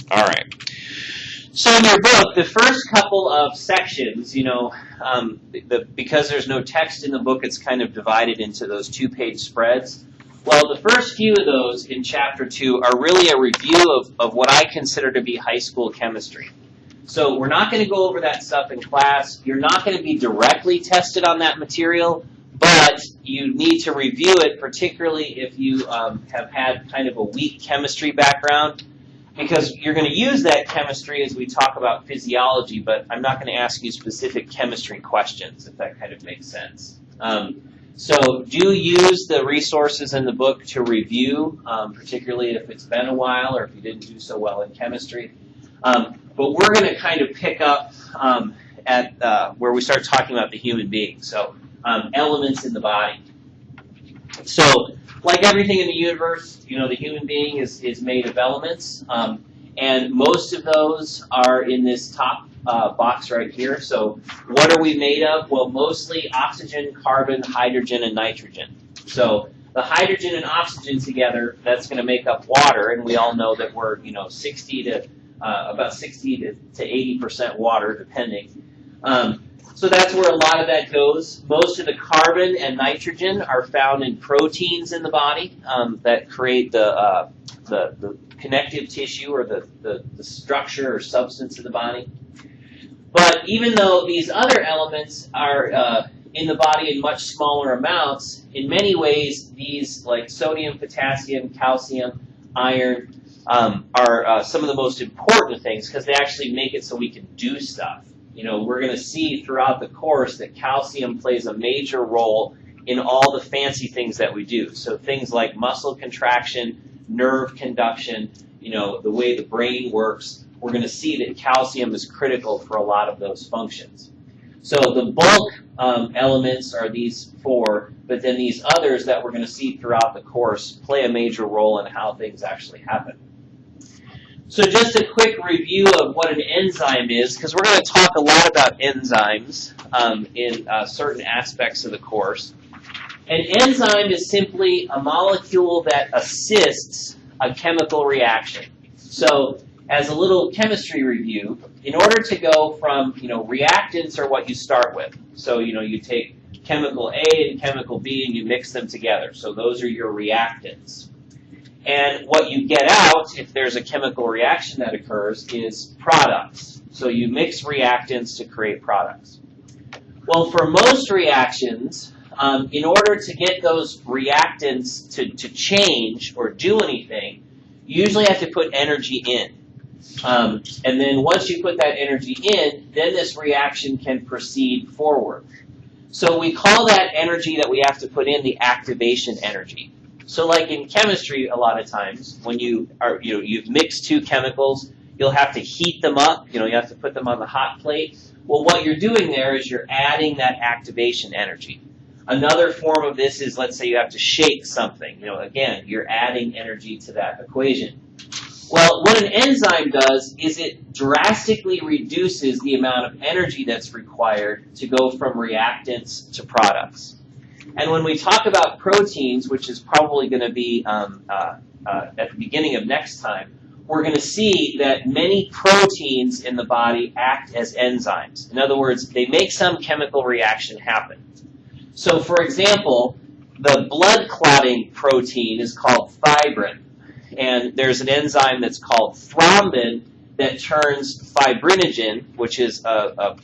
All right. So in your book, the first couple of sections, because there's no text in the book, it's kind of divided into those 2-page spreads. Well, the first few of those in Chapter 2 are really a review of what I consider to be high school chemistry. So we're not going to go over that stuff in class. You're not going to be directly tested on that material, but you need to review it, particularly if you have had kind of a weak chemistry background, because you're going to use that chemistry as we talk about physiology, but I'm not going to ask you specific chemistry questions, if that kind of makes sense. So do use the resources in the book to review, particularly if it's been a while or if you didn't do so well in chemistry. But we're going to kind of pick up at where we start talking about the human being, so elements in the body. So like everything in the universe, the human being is made of elements, and most of those are in this top box right here. So what are we made of? Well, mostly oxygen, carbon, hydrogen, and nitrogen. So the hydrogen and oxygen together, that's going to make up water, and we all know that we're about 60 to 80% water, depending. So that's where a lot of that goes. Most of the carbon and nitrogen are found in proteins in the body that create the connective tissue or the structure or substance of the body. But even though these other elements are in the body in much smaller amounts, in many ways these, like sodium, potassium, calcium, iron, are some of the most important things because they actually make it so we can do stuff. We're going to see throughout the course that calcium plays a major role in all the fancy things that we do. So things like muscle contraction, nerve conduction, the way the brain works, we're going to see that calcium is critical for a lot of those functions. So the bulk elements are these 4, but then these others that we're going to see throughout the course play a major role in how things actually happen. So just a quick review of what an enzyme is, because we're going to talk a lot about enzymes in certain aspects of the course. An enzyme is simply a molecule that assists a chemical reaction. So as a little chemistry review, in order to go from, reactants are what you start with. So, you take chemical A and chemical B and you mix them together. So those are your reactants. And what you get out, if there's a chemical reaction that occurs, is products. So you mix reactants to create products. Well, for most reactions, in order to get those reactants to change or do anything, you usually have to put energy in. And then once you put that energy in, then this reaction can proceed forward. So we call that energy that we have to put in the activation energy. So like in chemistry, a lot of times, when you've mixed 2 chemicals, you'll have to heat them up. You have to put them on the hot plate. Well, what you're doing there is you're adding that activation energy. Another form of this is, let's say you have to shake something. Again, you're adding energy to that equation. Well, what an enzyme does is it drastically reduces the amount of energy that's required to go from reactants to products. And when we talk about proteins, which is probably going to be at the beginning of next time, we're going to see that many proteins in the body act as enzymes. In other words, they make some chemical reaction happen. So, for example, the blood clotting protein is called fibrin. And there's an enzyme that's called thrombin that turns fibrinogen, which is a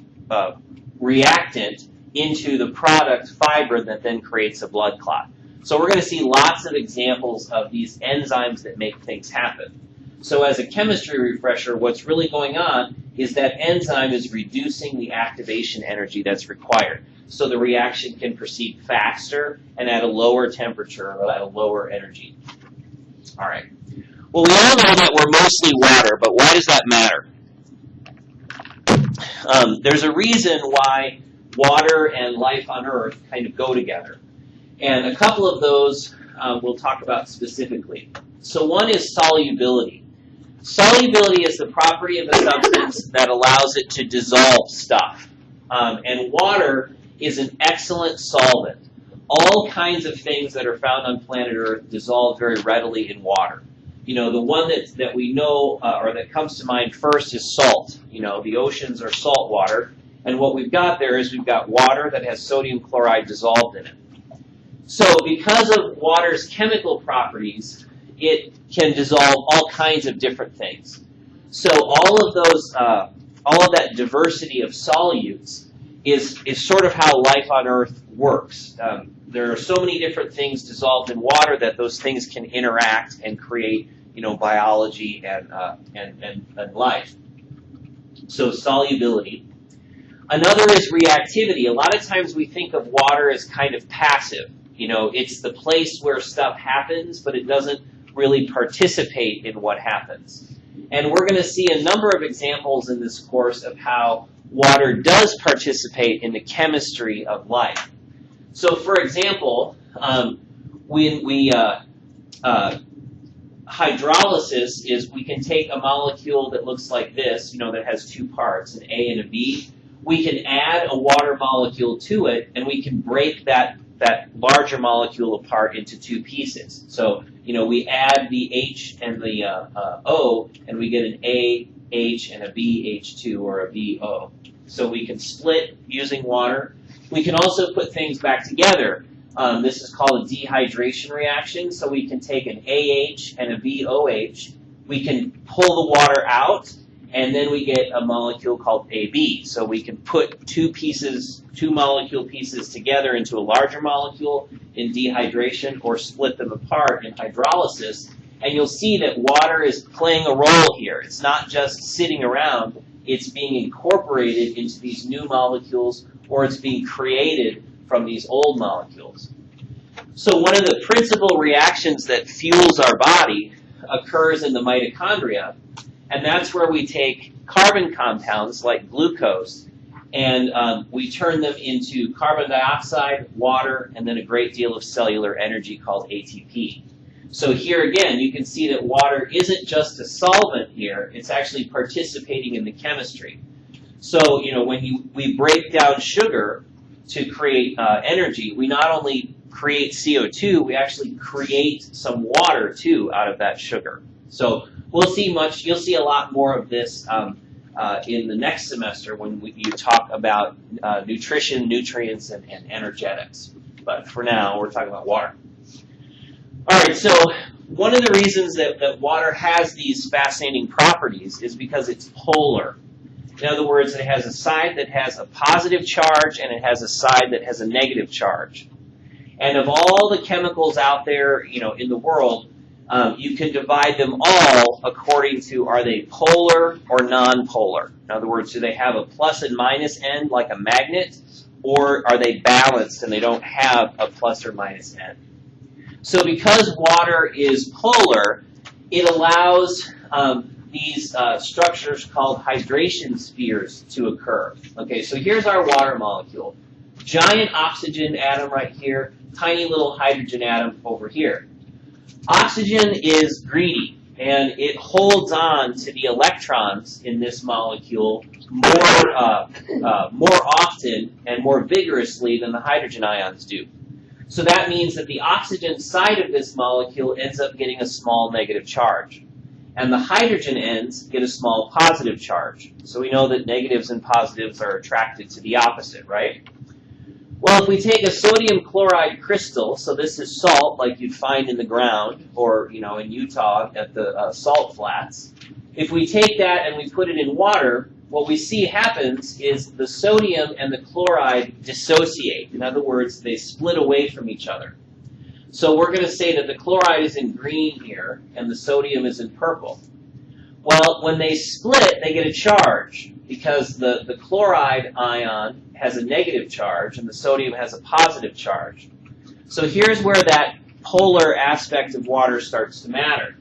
reactant, into the product fibrin that then creates a blood clot. So we're going to see lots of examples of these enzymes that make things happen. So as a chemistry refresher, what's really going on is that enzyme is reducing the activation energy that's required. So the reaction can proceed faster and at a lower temperature or at a lower energy. All right. Well, we all know that we're mostly water, but why does that matter? There's a reason why water and life on Earth kind of go together. And a couple of those we'll talk about specifically. So one is solubility. Solubility is the property of a substance that allows it to dissolve stuff. And water is an excellent solvent. All kinds of things that are found on planet Earth dissolve very readily in water. The one that we know or that comes to mind first is salt. The oceans are salt water. And what we've got there is we've got water that has sodium chloride dissolved in it. So because of water's chemical properties, it can dissolve all kinds of different things. So all of that diversity of solutes is sort of how life on Earth works. There are so many different things dissolved in water that those things can interact and create, biology and life. So solubility. Another is reactivity. A lot of times we think of water as kind of passive. It's the place where stuff happens, but it doesn't really participate in what happens. And we're going to see a number of examples in this course of how water does participate in the chemistry of life. So, for example, hydrolysis is we can take a molecule that looks like this, that has two parts, an A and a B. We can add a water molecule to it, and we can break that larger molecule apart into two pieces. So, we add the H and the O, and we get an AH and a BH2 or a BO. So we can split using water. We can also put things back together. This is called a dehydration reaction. So we can take an AH and a BOH. We can pull the water out, and then we get a molecule called AB. So we can put two molecule pieces together into a larger molecule in dehydration, or split them apart in hydrolysis. And you'll see that water is playing a role here. It's not just sitting around. It's being incorporated into these new molecules, or it's being created from these old molecules. So one of the principal reactions that fuels our body occurs in the mitochondria, and that's where we take carbon compounds like glucose, and we turn them into carbon dioxide, water, and then a great deal of cellular energy called ATP. So here again, you can see that water isn't just a solvent here, it's actually participating in the chemistry. So, when we break down sugar to create energy, we not only create CO2, we actually create some water too out of that sugar. So you'll see a lot more of this in the next semester when you talk about nutrition, nutrients, and energetics. But for now, we're talking about water. All right, so one of the reasons that water has these fascinating properties is because it's polar. In other words, it has a side that has a positive charge and it has a side that has a negative charge. And of all the chemicals out there, in the world, you can divide them all according to, are they polar or non-polar? In other words, do they have a plus and minus end like a magnet, or are they balanced and they don't have a plus or minus end? So because water is polar, it allows these structures called hydration spheres to occur. Okay, so here's our water molecule. Giant oxygen atom right here, tiny little hydrogen atom over here. Oxygen is greedy, and it holds on to the electrons in this molecule more often and more vigorously than the hydrogen ions do. So that means that the oxygen side of this molecule ends up getting a small negative charge. And the hydrogen ends get a small positive charge. So we know that negatives and positives are attracted to the opposite, right? Well, if we take a sodium chloride crystal, so this is salt like you'd find in the ground or, in Utah at the salt flats. If we take that and we put it in water, what we see happens is the sodium and the chloride dissociate. In other words, they split away from each other. So we're going to say that the chloride is in green here and the sodium is in purple. Well, when they split, they get a charge because the chloride ion has a negative charge and the sodium has a positive charge. So here's where that polar aspect of water starts to matter.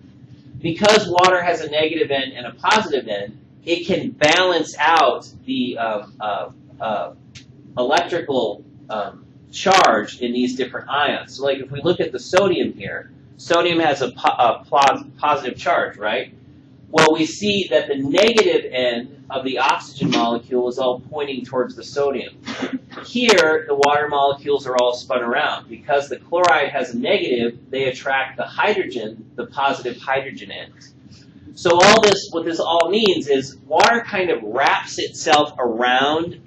Because water has a negative end and a positive end, it can balance out the electrical charge in these different ions. So like if we look at the sodium here, sodium has a positive charge, right? well, we see that the negative end of the oxygen molecule is all pointing towards the sodium. Here, the water molecules are all spun around. Because the chloride has a negative, they attract the hydrogen, the positive hydrogen ends. So what this all means is water kind of wraps itself around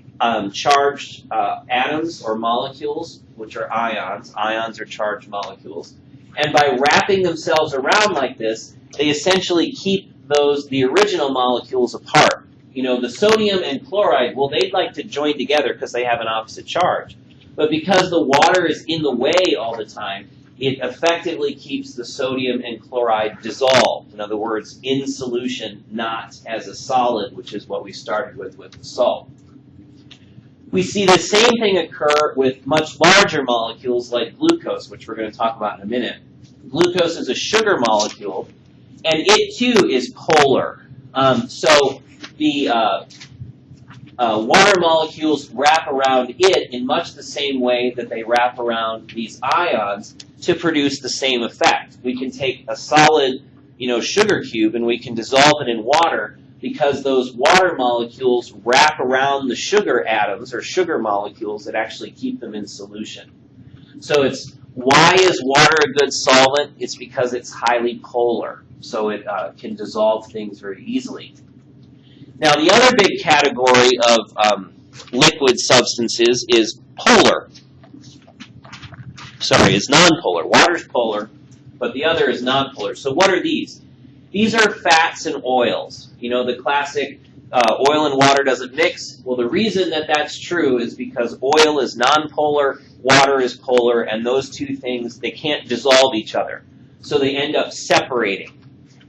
charged atoms or molecules, which are ions. Ions are charged molecules. And by wrapping themselves around like this, they essentially keep the original molecules apart. You know, the sodium and chloride, well, they'd like to join together because they have an opposite charge. But because the water is in the way all the time, it effectively keeps the sodium and chloride dissolved. In other words, in solution, not as a solid, which is what we started with the salt. We see the same thing occur with much larger molecules like glucose, which we're going to talk about in a minute. Glucose is a sugar molecule, and it too is polar. So the water molecules wrap around it in much the same way that they wrap around these ions to produce the same effect. We can take a solid, sugar cube and we can dissolve it in water because those water molecules wrap around the sugar atoms or sugar molecules that actually keep them in solution. So why is water a good solvent? It's because it's highly polar, so it can dissolve things very easily. Now, the other big category of liquid substances is polar. Sorry, it's nonpolar. Water's polar, but the other is nonpolar. So what are these? These are fats and oils. The classic oil and water doesn't mix. Well, the reason that that's true is because oil is nonpolar, water is polar, and those two things, they can't dissolve each other. So they end up separating.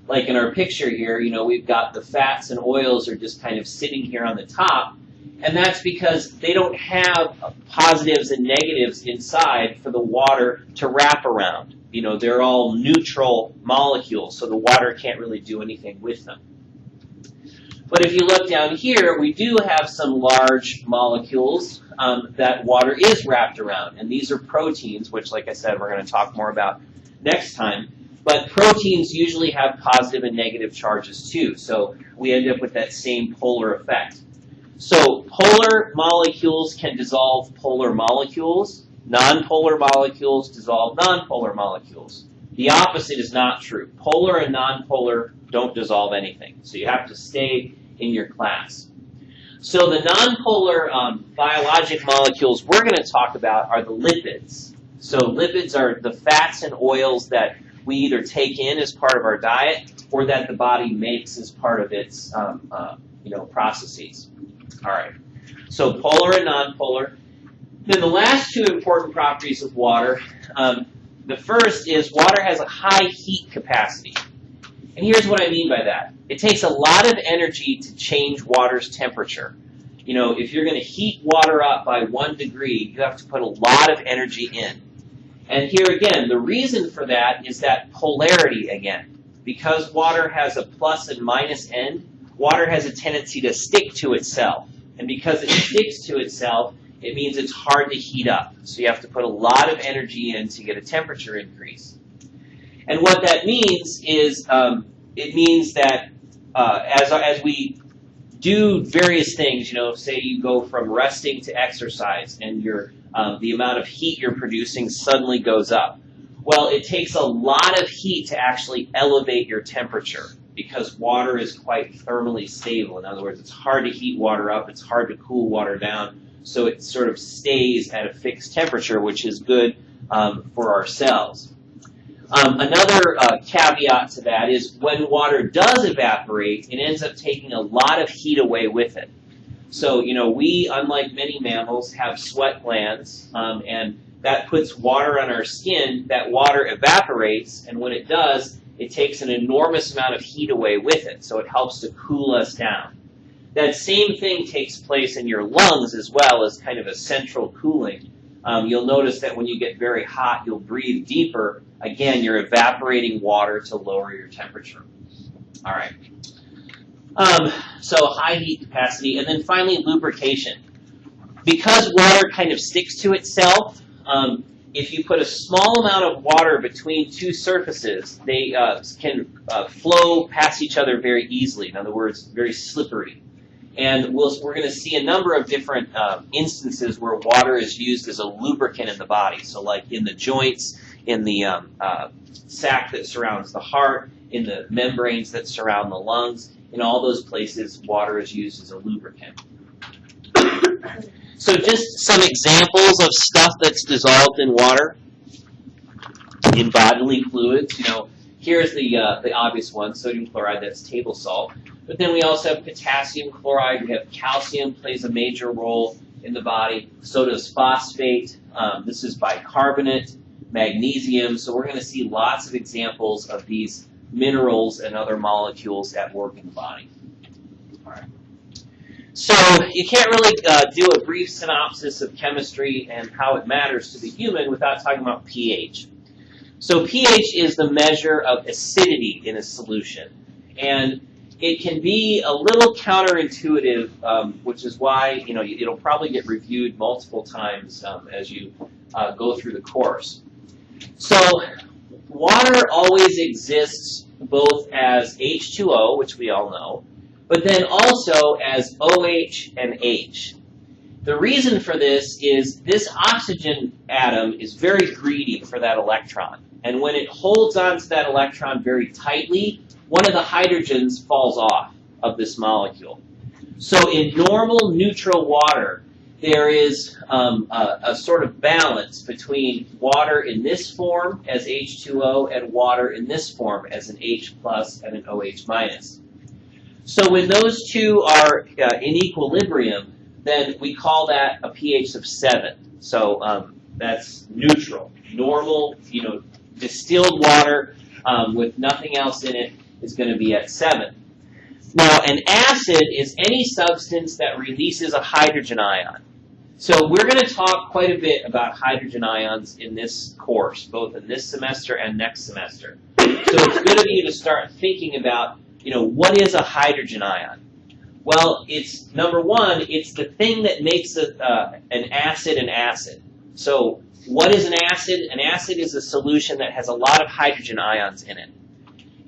Like in our picture here, we've got the fats and oils are just kind of sitting here on the top, and that's because they don't have positives and negatives inside for the water to wrap around. They're all neutral molecules, so the water can't really do anything with them. But if you look down here, we do have some large molecules that water is wrapped around, and these are proteins, which, like I said, we're going to talk more about next time. But proteins usually have positive and negative charges too, so we end up with that same polar effect. So polar molecules can dissolve polar molecules. Nonpolar molecules dissolve nonpolar molecules. The opposite is not true. Polar and nonpolar don't dissolve anything, so you have to stay in your class. So the nonpolar biologic molecules we're going to talk about are the lipids. So lipids are the fats and oils that we either take in as part of our diet or that the body makes as part of its processes. All right. So polar and nonpolar. Then the last two important properties of water. The first is water has a high heat capacity. And here's what I mean by that. It takes a lot of energy to change water's temperature. If you're going to heat water up by 1 degree, you have to put a lot of energy in. And here again, the reason for that is that polarity again. Because water has a plus and minus end, water has a tendency to stick to itself. And because it sticks to itself, it means it's hard to heat up. So you have to put a lot of energy in to get a temperature increase. And what that means is it means that as we do various things, say you go from resting to exercise and the amount of heat you're producing suddenly goes up. Well, it takes a lot of heat to actually elevate your temperature because water is quite thermally stable. In other words, it's hard to heat water up, it's hard to cool water down, so it sort of stays at a fixed temperature, which is good for our cells. Another caveat to that is when water does evaporate, it ends up taking a lot of heat away with it. So, we, unlike many mammals, have sweat glands, and that puts water on our skin. That water evaporates, and when it does, it takes an enormous amount of heat away with it, so it helps to cool us down. That same thing takes place in your lungs as well as kind of a central cooling. You'll notice that when you get very hot, you'll breathe deeper. Again, you're evaporating water to lower your temperature. All right. So high heat capacity. And then finally, lubrication. Because water kind of sticks to itself, if you put a small amount of water between two surfaces, they can flow past each other very easily. In other words, very slippery. And we're going to see a number of different instances where water is used as a lubricant in the body. So like in the joints, in the sac that surrounds the heart, in the membranes that surround the lungs, in all those places, water is used as a lubricant. So just some examples of stuff that's dissolved in water, in bodily fluids. Here's the obvious one, sodium chloride, that's table salt. But then we also have potassium chloride. We have calcium, plays a major role in the body. So does phosphate. This is bicarbonate, magnesium. So we're going to see lots of examples of these minerals and other molecules at work in the body. All right. So you can't really do a brief synopsis of chemistry and how it matters to the human without talking about pH. So pH is the measure of acidity in a solution. And it can be a little counterintuitive, which is why it'll probably get reviewed multiple times as you go through the course. So water always exists both as H2O, which we all know, but then also as OH and H. The reason for this is this oxygen atom is very greedy for that electron. And when it holds on to that electron very tightly, one of the hydrogens falls off of this molecule. So in normal neutral water, there is a sort of balance between water in this form as H2O and water in this form as an H plus and an OH minus. So when those two are in equilibrium, then we call that a pH of 7. So that's neutral. Normal, distilled water with nothing else in it is going to be at 7. Now, an acid is any substance that releases a hydrogen ion. So we're going to talk quite a bit about hydrogen ions in this course, both in this semester and next semester. So it's good of you to start thinking about, what is a hydrogen ion? Well, it's, number one, it's the thing that makes an acid an acid. So what is an acid? An acid is a solution that has a lot of hydrogen ions in it.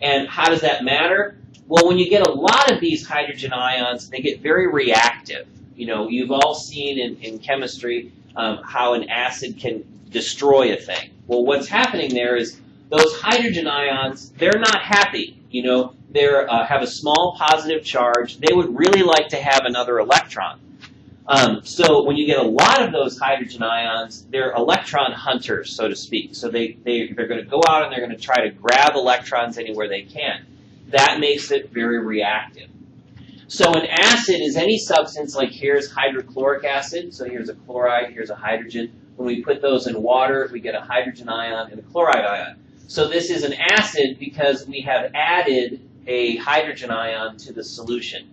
And how does that matter? Well, when you get a lot of these hydrogen ions, they get very reactive. You've all seen in chemistry how an acid can destroy a thing. Well, what's happening there is those hydrogen ions, they're not happy. They have a small positive charge. They would really like to have another electron. So when you get a lot of those hydrogen ions, they're electron hunters, so to speak. So they're going to go out and they're going to try to grab electrons anywhere they can. That makes it very reactive. So an acid is any substance, like here's hydrochloric acid. So here's a chloride, here's a hydrogen. When we put those in water, we get a hydrogen ion and a chloride ion. So this is an acid because we have added a hydrogen ion to the solution.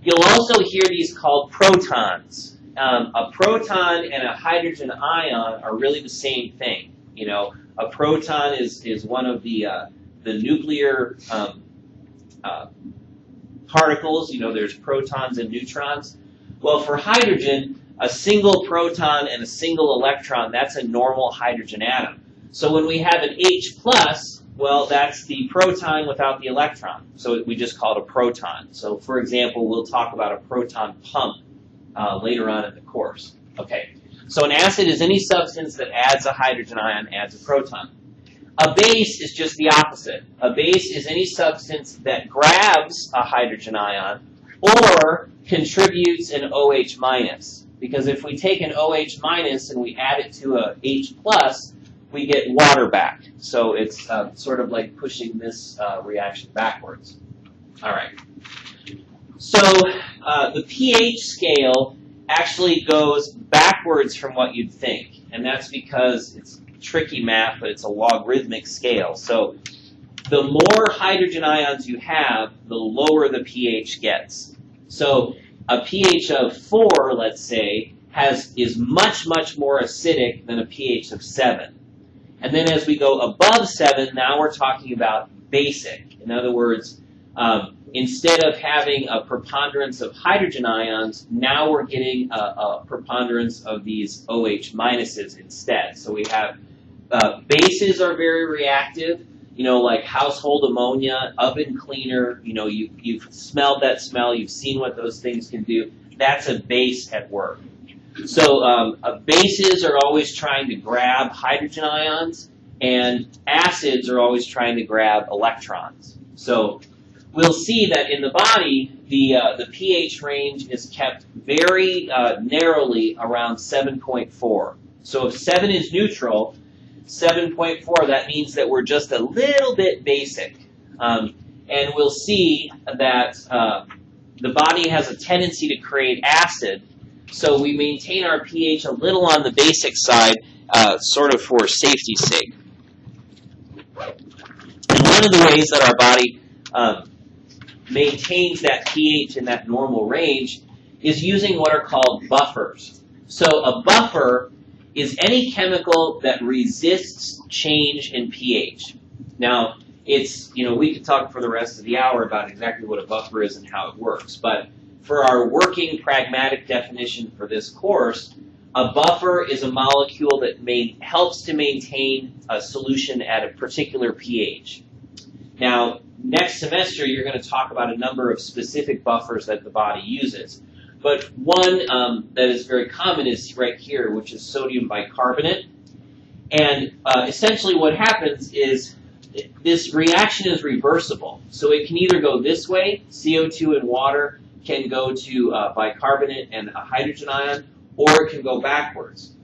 You'll also hear these called protons. A proton and a hydrogen ion are really the same thing. A proton is one of the nuclear particles. There's protons and neutrons. Well, for hydrogen, a single proton and a single electron, that's a normal hydrogen atom. So when we have an H plus, well, that's the proton without the electron. So we just call it a proton. So for example, we'll talk about a proton pump later on in the course. Okay. So an acid is any substance that adds a hydrogen ion, adds a proton. A base is just the opposite. A base is any substance that grabs a hydrogen ion or contributes an OH minus. Because if we take an OH minus and we add it to a H plus, we get water back. So it's sort of like pushing this reaction backwards. All right. So the pH scale actually goes backwards from what you'd think. And that's because it's tricky math, but it's a logarithmic scale. So the more hydrogen ions you have, the lower the pH gets. So a pH of 4, let's say, is much, much more acidic than a pH of 7. And then as we go above 7, now we're talking about basic. In other words, instead of having a preponderance of hydrogen ions, now we're getting a preponderance of these OH minuses instead. So we have bases are very reactive, like household ammonia, oven cleaner. You've smelled that smell, you've seen what those things can do. That's a base at work. So bases are always trying to grab hydrogen ions, and acids are always trying to grab electrons. So we'll see that in the body, the pH range is kept very narrowly around 7.4. So if 7 is neutral, 7.4, that means that we're just a little bit basic. And we'll see that the body has a tendency to create acid, so we maintain our pH a little on the basic side, sort of for safety's sake. And one of the ways that our body maintains that pH in that normal range is using what are called buffers. So a buffer is any chemical that resists change in pH. Now, we could talk for the rest of the hour about exactly what a buffer is and how it works, but for our working pragmatic definition for this course, a buffer is a molecule that helps to maintain a solution at a particular pH. Now, next semester, you're going to talk about a number of specific buffers that the body uses. But one that is very common is right here, which is sodium bicarbonate. And essentially what happens is this reaction is reversible. So it can either go this way, CO2 and water can go to bicarbonate and a hydrogen ion, or it can go backwards.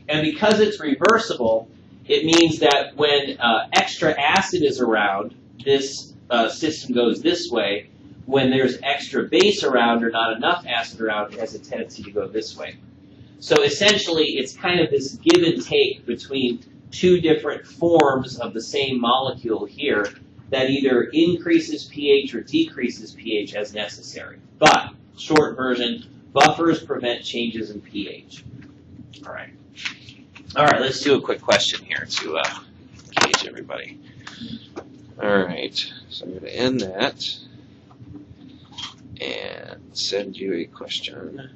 And because it's reversible, it means that when extra acid is around, this system goes this way. When there's extra base around or not enough acid around, it has a tendency to go this way. So essentially, it's kind of this give and take between two different forms of the same molecule here that either increases pH or decreases pH as necessary. But, short version, buffers prevent changes in pH. All right. All right, let's do a quick question here to gauge everybody. All right, so I'm going to end that and send you a question.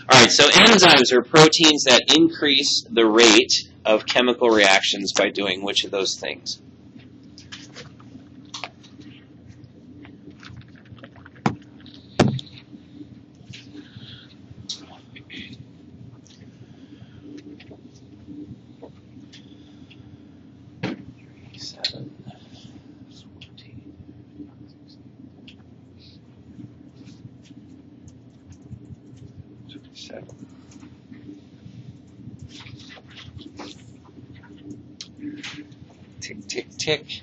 All right, so enzymes are proteins that increase the rate of chemical reactions by doing which of those things? Tick, tick, tick.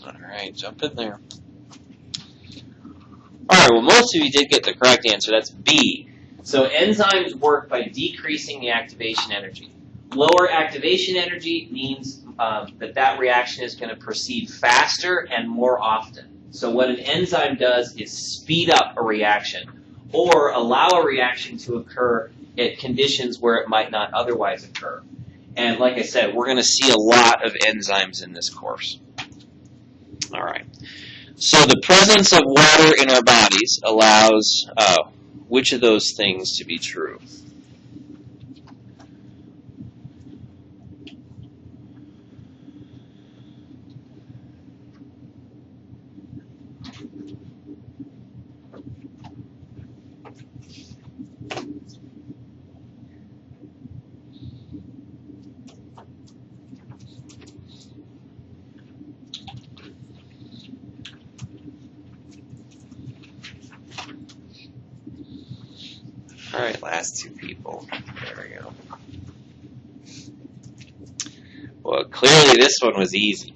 All right, jump in there. All right, well, most of you did get the correct answer. That's B. So enzymes work by decreasing the activation energy. Lower activation energy means that reaction is going to proceed faster and more often. So what an enzyme does is speed up a reaction or allow a reaction to occur at conditions where it might not otherwise occur. And like I said, we're going to see a lot of enzymes in this course. All right. So the presence of water in our bodies allows which of those things to be true? All right, last two people. There we go. Well, clearly this one was easy.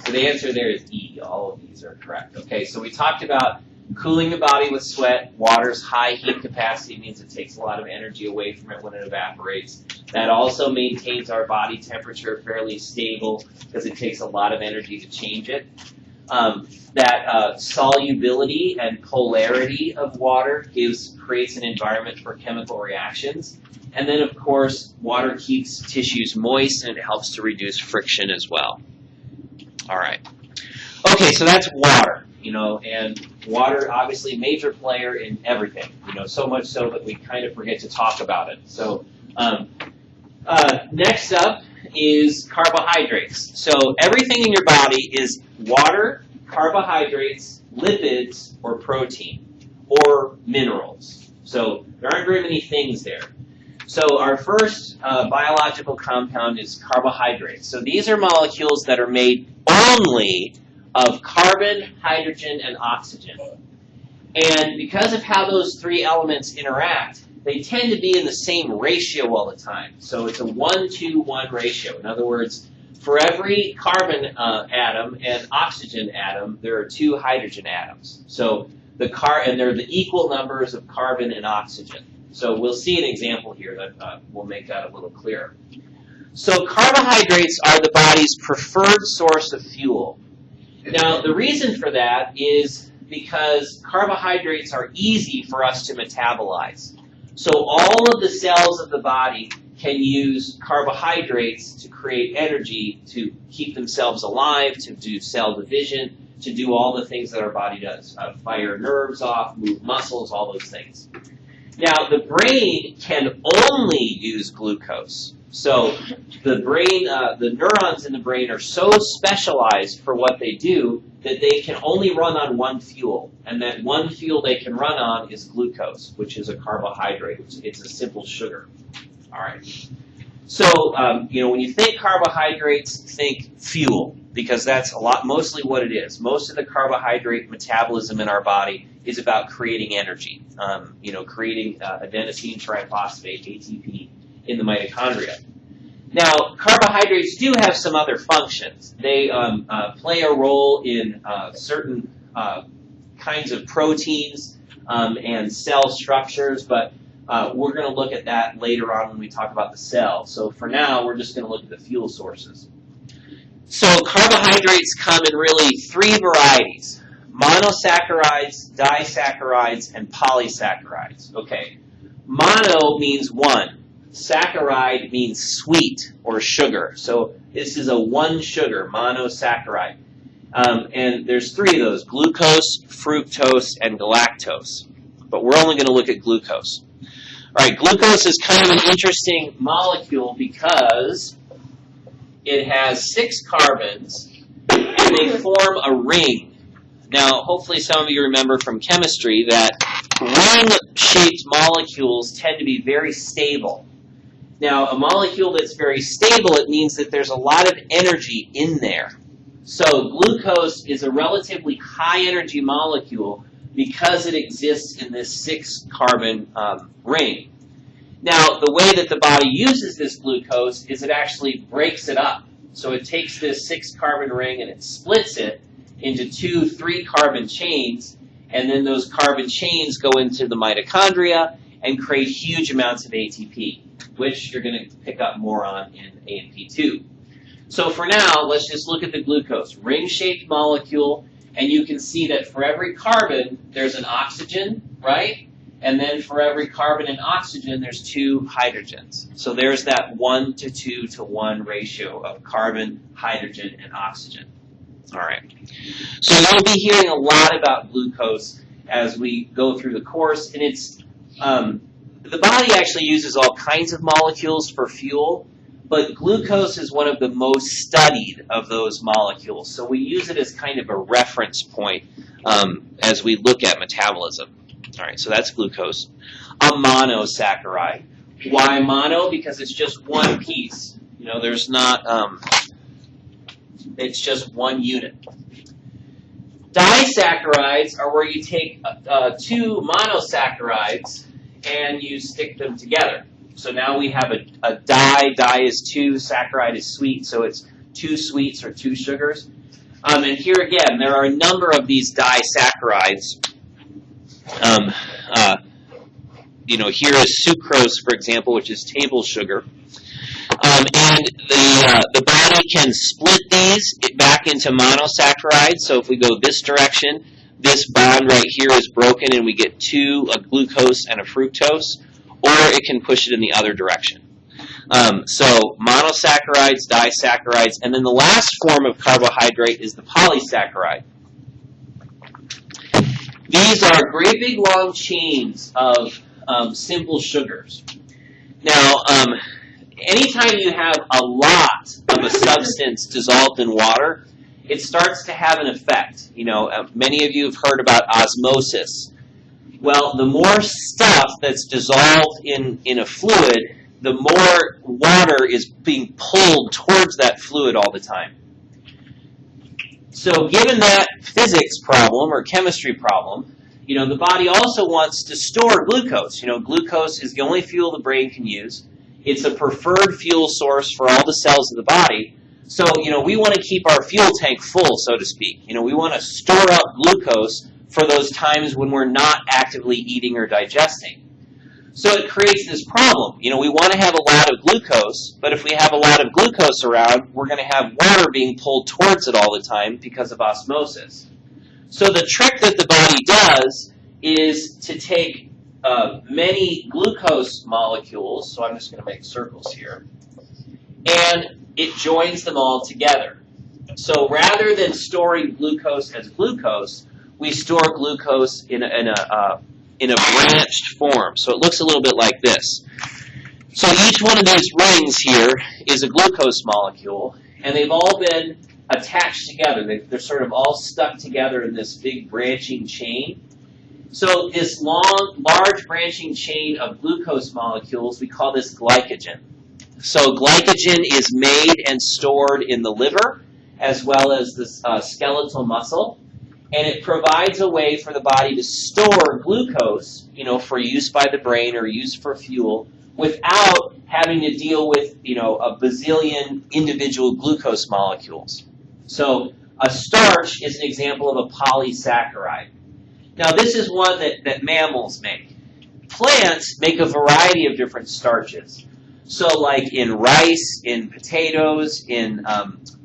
So the answer there is E. All of these are correct. Okay, so we talked about cooling the body with sweat. Water's high heat capacity means it takes a lot of energy away from it when it evaporates. That also maintains our body temperature fairly stable because it takes a lot of energy to change it. That solubility and polarity of water creates an environment for chemical reactions. And then, of course, water keeps tissues moist and it helps to reduce friction as well. All right. Okay, so that's water, and water, obviously, a major player in everything, so much so that we kind of forget to talk about it. So next up is carbohydrates. So everything in your body is water, carbohydrates, lipids, or protein, or minerals. So there aren't very many things there. So our first biological compound is carbohydrates. So these are molecules that are made only of carbon, hydrogen, and oxygen. And because of how those three elements interact, they tend to be in the same ratio all the time. So it's a 1-to-1 ratio. In other words, for every carbon atom and oxygen atom, there are 2 hydrogen atoms. So and they're the equal numbers of carbon and oxygen. So we'll see an example here that will make that a little clearer. So carbohydrates are the body's preferred source of fuel. Now, the reason for that is because carbohydrates are easy for us to metabolize. So all of the cells of the body can use carbohydrates to create energy to keep themselves alive, to do cell division, to do all the things that our body does. Fire nerves off, move muscles, all those things. Now, the brain can only use glucose. So the brain, the neurons in the brain are so specialized for what they do that they can only run on one fuel. And that one fuel they can run on is glucose, which is a carbohydrate. It's a simple sugar. All right. So, when you think carbohydrates, think fuel, because that's mostly what it is. Most of the carbohydrate metabolism in our body is about creating energy, creating adenosine triphosphate, ATP, in the mitochondria. Now, carbohydrates do have some other functions. They play a role in certain kinds of proteins and cell structures, but we're going to look at that later on when we talk about the cell. So for now, we're just going to look at the fuel sources. So carbohydrates come in really 3 varieties: monosaccharides, disaccharides, and polysaccharides. Okay, mono means one. Saccharide means sweet or sugar. So this is a one sugar, monosaccharide. And there's 3 of those: glucose, fructose, and galactose. But we're only going to look at glucose. All right, glucose is kind of an interesting molecule because it has 6 carbons and they form a ring. Now, hopefully some of you remember from chemistry that ring-shaped molecules tend to be very stable. Now, a molecule that's very stable, it means that there's a lot of energy in there. So glucose is a relatively high-energy molecule because it exists in this 6-carbon ring. Now, the way that the body uses this glucose is it actually breaks it up. So it takes this 6-carbon ring and it splits it into 2 3-carbon chains, and then those carbon chains go into the mitochondria and create huge amounts of ATP, which you're going to pick up more on in AMP2. So for now, let's just look at the glucose. Ring-shaped molecule, and you can see that for every carbon, there's an oxygen, right? And then for every carbon and oxygen, there's 2 hydrogens. So there's that 1-to-2-to-1 ratio of carbon, hydrogen, and oxygen. All right. So you'll be hearing a lot about glucose as we go through the course, and it's the body actually uses all kinds of molecules for fuel, but glucose is one of the most studied of those molecules. So we use it as kind of a reference point as we look at metabolism. All right, so that's glucose. A monosaccharide. Why mono? Because it's just one piece. There's not, it's just one unit. Disaccharides are where you take 2 monosaccharides and you stick them together. So now we have a di. Di is 2, saccharide is sweet, so it's 2 sweets or 2 sugars. And here again, there are a number of these disaccharides. Here is sucrose, for example, which is table sugar. And the body can split these back into monosaccharides. So if we go this direction, this bond right here is broken and we get 2, a glucose and a fructose. or it can push it in the other direction. So monosaccharides, disaccharides, and then the last form of carbohydrate is the polysaccharide. These are great big long chains of simple sugars. Now, anytime you have a lot of a substance dissolved in water, it starts to have an effect. You know, many of you have heard about osmosis. Well, the more stuff that's dissolved in a fluid, the more water is being pulled towards that fluid all the time. So given that physics problem or chemistry problem, you know, the body also wants to store glucose. You know, glucose is the only fuel the brain can use. It's a preferred fuel source for all the cells of the body. So, you know, we want to keep our fuel tank full, so to speak. You know, we want to store up glucose for those times when we're not actively eating or digesting. So it creates this problem. You know, we want to have a lot of glucose, but if we have a lot of glucose around, we're going to have water being pulled towards it all the time because of osmosis. So the trick that the body does is to take many glucose molecules, so I'm just going to make circles here, and it joins them all together. So rather than storing glucose as glucose, we store glucose in a branched form. So it looks a little bit like this. So each one of these rings here is a glucose molecule, and they've all been attached together. They're sort of all stuck together in this big branching chain. So this large branching chain of glucose molecules, we call this glycogen. So glycogen is made and stored in the liver, as well as the skeletal muscle. And it provides a way for the body to store glucose, you know, for use by the brain or use for fuel, without having to deal with, you know, a bazillion individual glucose molecules. So a starch is an example of a polysaccharide. Now this is one that mammals make. Plants make a variety of different starches. So like in rice, in potatoes, in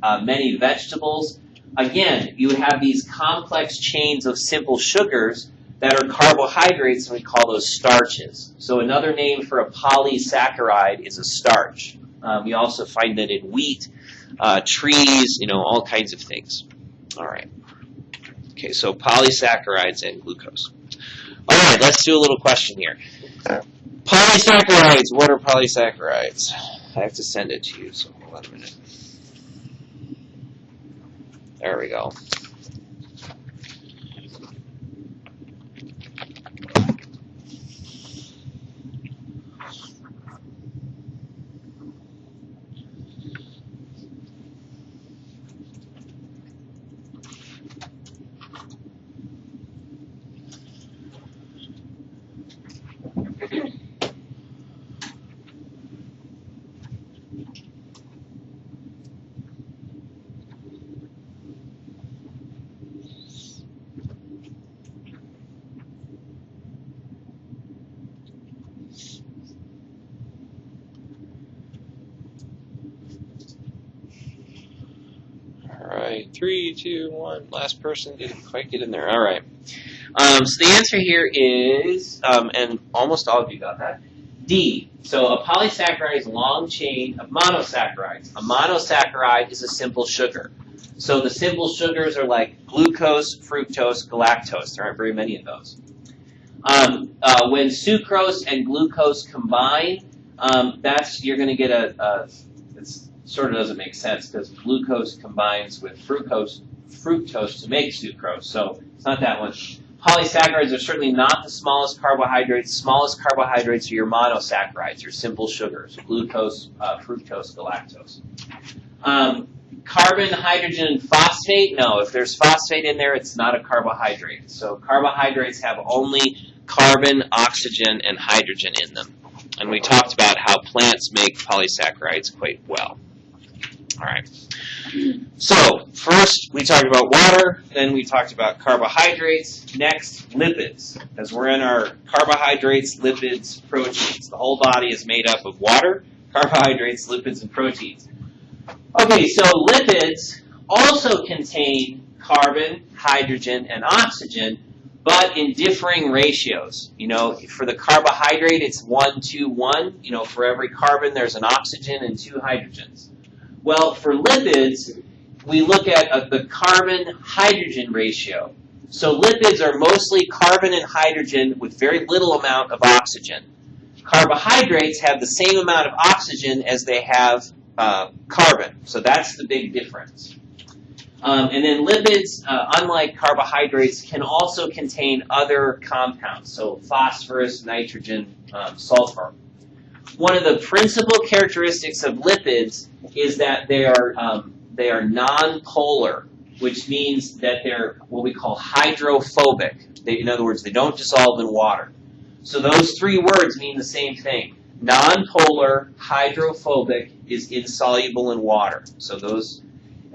many vegetables, again, you have these complex chains of simple sugars that are carbohydrates, and we call those starches. So another name for a polysaccharide is a starch. We also find that in wheat, trees, you know, all kinds of things. All right. Okay, so polysaccharides and glucose. All right, let's do a little question here. Polysaccharides, what are polysaccharides? I have to send it to you, so hold on a minute. There we go. All right, 3, 2, 1. Last person didn't quite get in there. All right. So the answer here is, and almost all of you got that, D. So a polysaccharide is a long chain of monosaccharides. A monosaccharide is a simple sugar. So the simple sugars are like glucose, fructose, galactose. There aren't very many of those. When sucrose and glucose combine, you're going to get it sort of doesn't make sense because glucose combines with fructose to make sucrose. So it's not that one. Polysaccharides are certainly not the smallest carbohydrates. Smallest carbohydrates are your monosaccharides, your simple sugars, glucose, fructose, galactose. Carbon, hydrogen, and phosphate, no. If there's phosphate in there, it's not a carbohydrate. So carbohydrates have only carbon, oxygen, and hydrogen in them. And we talked about how plants make polysaccharides quite well. All right. So first we talked about water, then we talked about carbohydrates. Next, lipids, because we're in our carbohydrates, lipids, proteins. The whole body is made up of water, carbohydrates, lipids, and proteins. Okay, so lipids also contain carbon, hydrogen, and oxygen, but in differing ratios. You know, for the carbohydrate, it's 1, 2, 1. You know, for every carbon, there's an oxygen and 2 hydrogens. Well, for lipids, we look at the carbon-hydrogen ratio. So lipids are mostly carbon and hydrogen with very little amount of oxygen. Carbohydrates have the same amount of oxygen as they have carbon. So that's the big difference. And then lipids, unlike carbohydrates, can also contain other compounds, so phosphorus, nitrogen, sulfur. One of the principal characteristics of lipids is that they are non-polar, which means that they're what we call hydrophobic. In other words, they don't dissolve in water. So those 3 words mean the same thing. Non-polar, hydrophobic is insoluble in water. So those.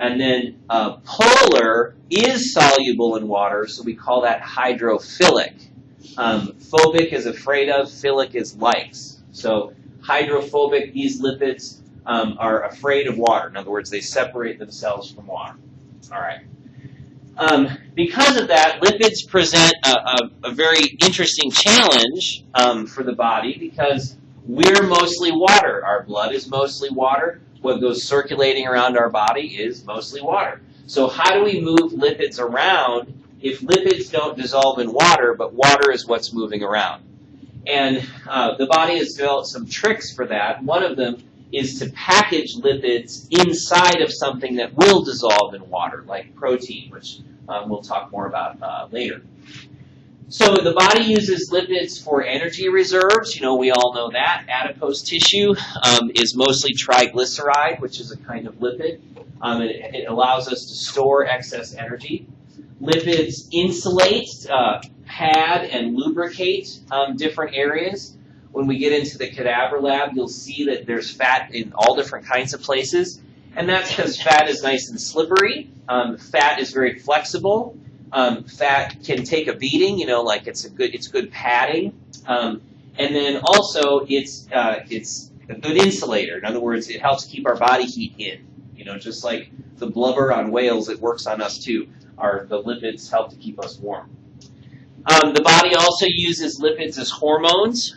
And then polar is soluble in water, so we call that hydrophilic. Phobic is afraid of, philic is likes. So hydrophobic, these lipids are afraid of water. In other words, they separate themselves from water. All right. Because of that, lipids present a very interesting challenge for the body because we're mostly water. Our blood is mostly water. What goes circulating around our body is mostly water. So how do we move lipids around if lipids don't dissolve in water, but water is what's moving around? And the body has developed some tricks for that. One of them is to package lipids inside of something that will dissolve in water, like protein, which we'll talk more about later. So the body uses lipids for energy reserves. You know, we all know that. Adipose tissue is mostly triglyceride, which is a kind of lipid. It allows us to store excess energy. Lipids insulate, pad, and lubricate different areas. When we get into the cadaver lab, you'll see that there's fat in all different kinds of places. And that's because fat is nice and slippery. Fat is very flexible. Fat can take a beating, you know, like it's good padding, and then also it's a good insulator. In other words, it helps keep our body heat in. You know, just like the blubber on whales, it works on us too. The lipids help to keep us warm. The body also uses lipids as hormones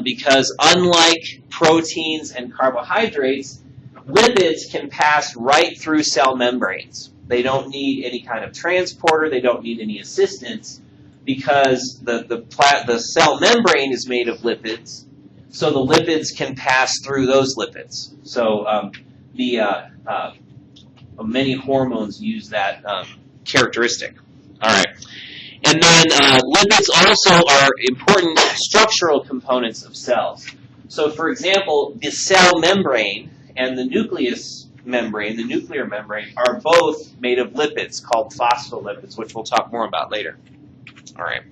because unlike proteins and carbohydrates, lipids can pass right through cell membranes. They don't need any kind of transporter. They don't need any assistance because the cell membrane is made of lipids, so the lipids can pass through those lipids. So many hormones use that characteristic. All right. And then lipids also are important structural components of cells. So, for example, the cell membrane and the nucleus membrane, the nuclear membrane, are both made of lipids called phospholipids, which we'll talk more about later. All right.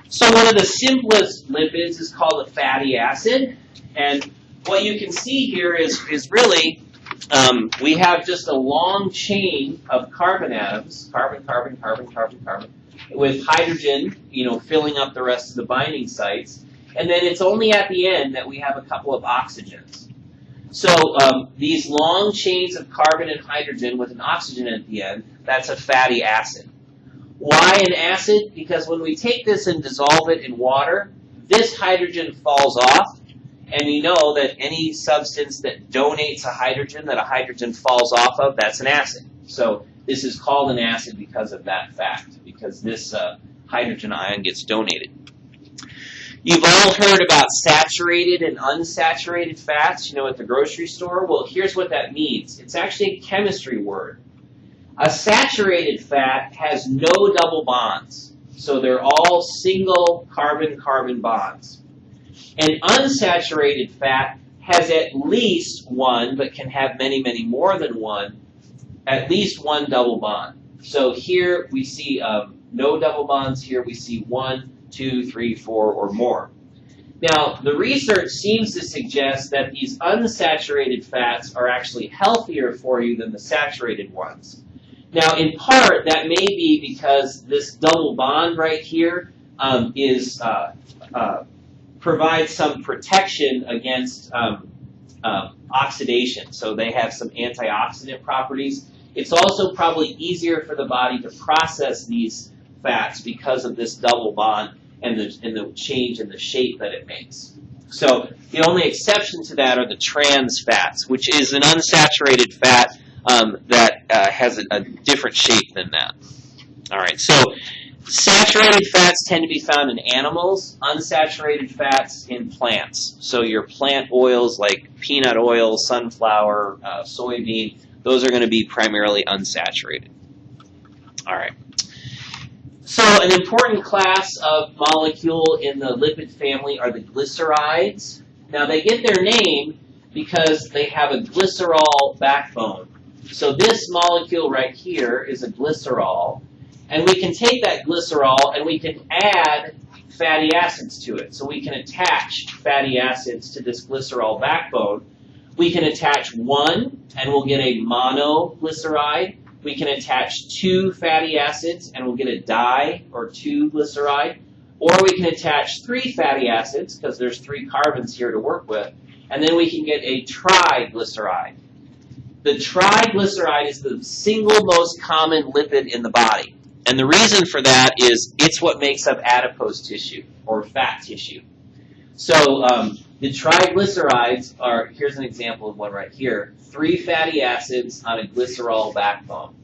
So one of the simplest lipids is called a fatty acid. And what you can see here is really we have just a long chain of carbon atoms, carbon, carbon, carbon, carbon, carbon, with hydrogen, filling up the rest of the binding sites. And then it's only at the end that we have a couple of oxygens. So these long chains of carbon and hydrogen with an oxygen at the end, that's a fatty acid. Why an acid? Because when we take this and dissolve it in water, this hydrogen falls off. And we know that any substance that donates a hydrogen, that a hydrogen falls off of, that's an acid. So this is called an acid because of that fact, because this hydrogen ion gets donated. You've all heard about saturated and unsaturated fats, at the grocery store. Well, here's what that means. It's actually a chemistry word. A saturated fat has no double bonds. So they're all single carbon-carbon bonds. An unsaturated fat has at least one, but can have many, many more than one, at least one double bond. So here we see no double bonds. Here we see 1, 2, 3, 4, or more. Now, the research seems to suggest that these unsaturated fats are actually healthier for you than the saturated ones. Now, in part, that may be because this double bond right here provides some protection against oxidation. So they have some antioxidant properties. It's also probably easier for the body to process these fats because of this double bond and the change in the shape that it makes. So the only exception to that are the trans fats, which is an unsaturated fat that has a different shape than that. All right, so saturated fats tend to be found in animals, unsaturated fats in plants. So your plant oils like peanut oil, sunflower, soybean, those are going to be primarily unsaturated. All right. So an important class of molecule in the lipid family are the glycerides. Now they get their name because they have a glycerol backbone. So this molecule right here is a glycerol. And we can take that glycerol and we can add fatty acids to it. So we can attach fatty acids to this glycerol backbone. We can attach one and we'll get a monoglyceride. We can attach two fatty acids and we'll get a di or 2-glyceride. Or we can attach 3 fatty acids because there's 3 carbons here to work with. And then we can get a triglyceride. The triglyceride is the single most common lipid in the body. And the reason for that is it's what makes up adipose tissue, or fat tissue. So the triglycerides are, here's an example of one right here, 3 fatty acids on a glycerol backbone.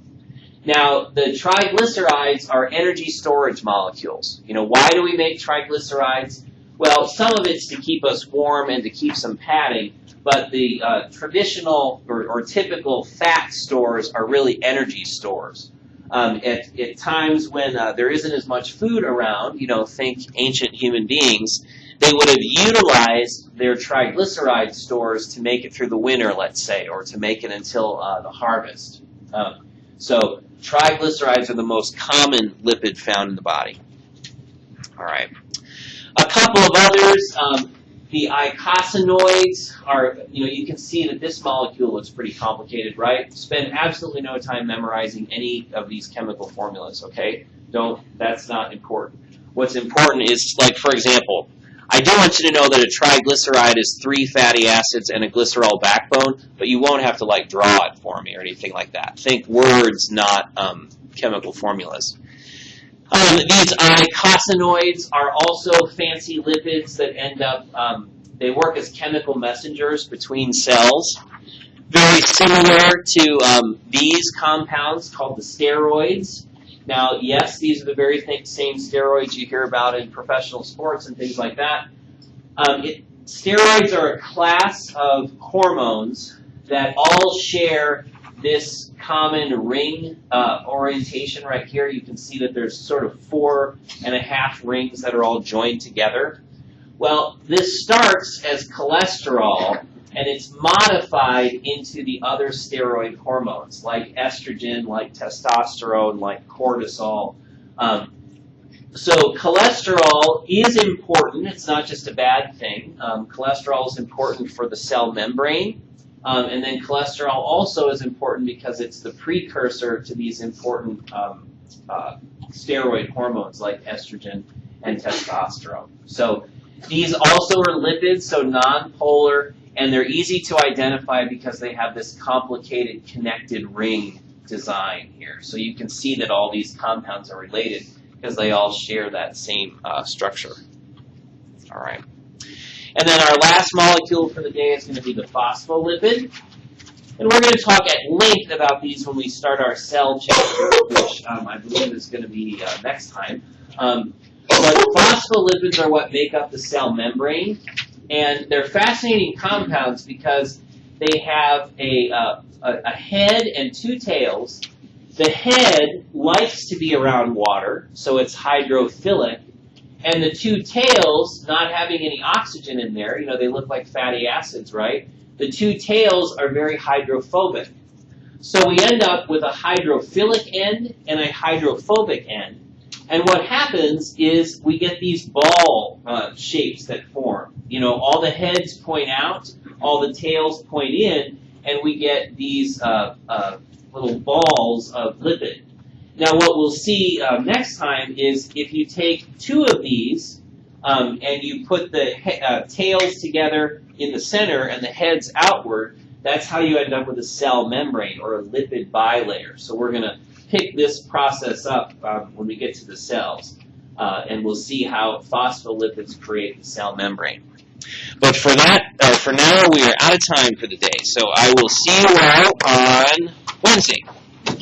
Now, the triglycerides are energy storage molecules. You know, why do we make triglycerides? Well, some of it's to keep us warm and to keep some padding, but the traditional or typical fat stores are really energy stores. At times when there isn't as much food around, you know, think ancient human beings, they would have utilized their triglyceride stores to make it through the winter, let's say, or to make it until the harvest. So triglycerides are the most common lipid found in the body. All right. A couple of others. The eicosanoids are, you know, you can see that this molecule looks pretty complicated, right? Spend absolutely no time memorizing any of these chemical formulas, okay? That's not important. What's important is, like, for example, I do want you to know that a triglyceride is 3 fatty acids and a glycerol backbone, but you won't have to, like, draw it for me or anything like that. Think words, not chemical formulas. These eicosanoids are also fancy lipids that end up, they work as chemical messengers between cells. Very similar to these compounds called the steroids. Now, yes, these are the very same steroids you hear about in professional sports and things like that. Steroids are a class of hormones that all share this common ring orientation right here. You can see that there's sort of 4.5 rings that are all joined together. Well, this starts as cholesterol, and it's modified into the other steroid hormones, like estrogen, like testosterone, like cortisol. So cholesterol is important. It's not just a bad thing. Cholesterol is important for the cell membrane. And then cholesterol also is important because it's the precursor to these important steroid hormones like estrogen and testosterone. So these also are lipids, so non-polar, and they're easy to identify because they have this complicated connected ring design here. So you can see that all these compounds are related because they all share that same structure. All right. And then our last molecule for the day is going to be the phospholipid. And we're going to talk at length about these when we start our cell chapter, which I believe is going to be next time. But phospholipids are what make up the cell membrane. And they're fascinating compounds because they have a head and 2 tails. The head likes to be around water, so it's hydrophilic. And the 2 tails, not having any oxygen in there, you know, they look like fatty acids, right? The 2 tails are very hydrophobic. So we end up with a hydrophilic end and a hydrophobic end. And what happens is we get these ball shapes that form. You know, all the heads point out, all the tails point in, and we get these little balls of lipid. Now, what we'll see next time is if you take 2 of these and you put the tails together in the center and the heads outward, that's how you end up with a cell membrane or a lipid bilayer. So we're going to pick this process up when we get to the cells, and we'll see how phospholipids create the cell membrane. But for now, we are out of time for the day. So I will see you all on Wednesday.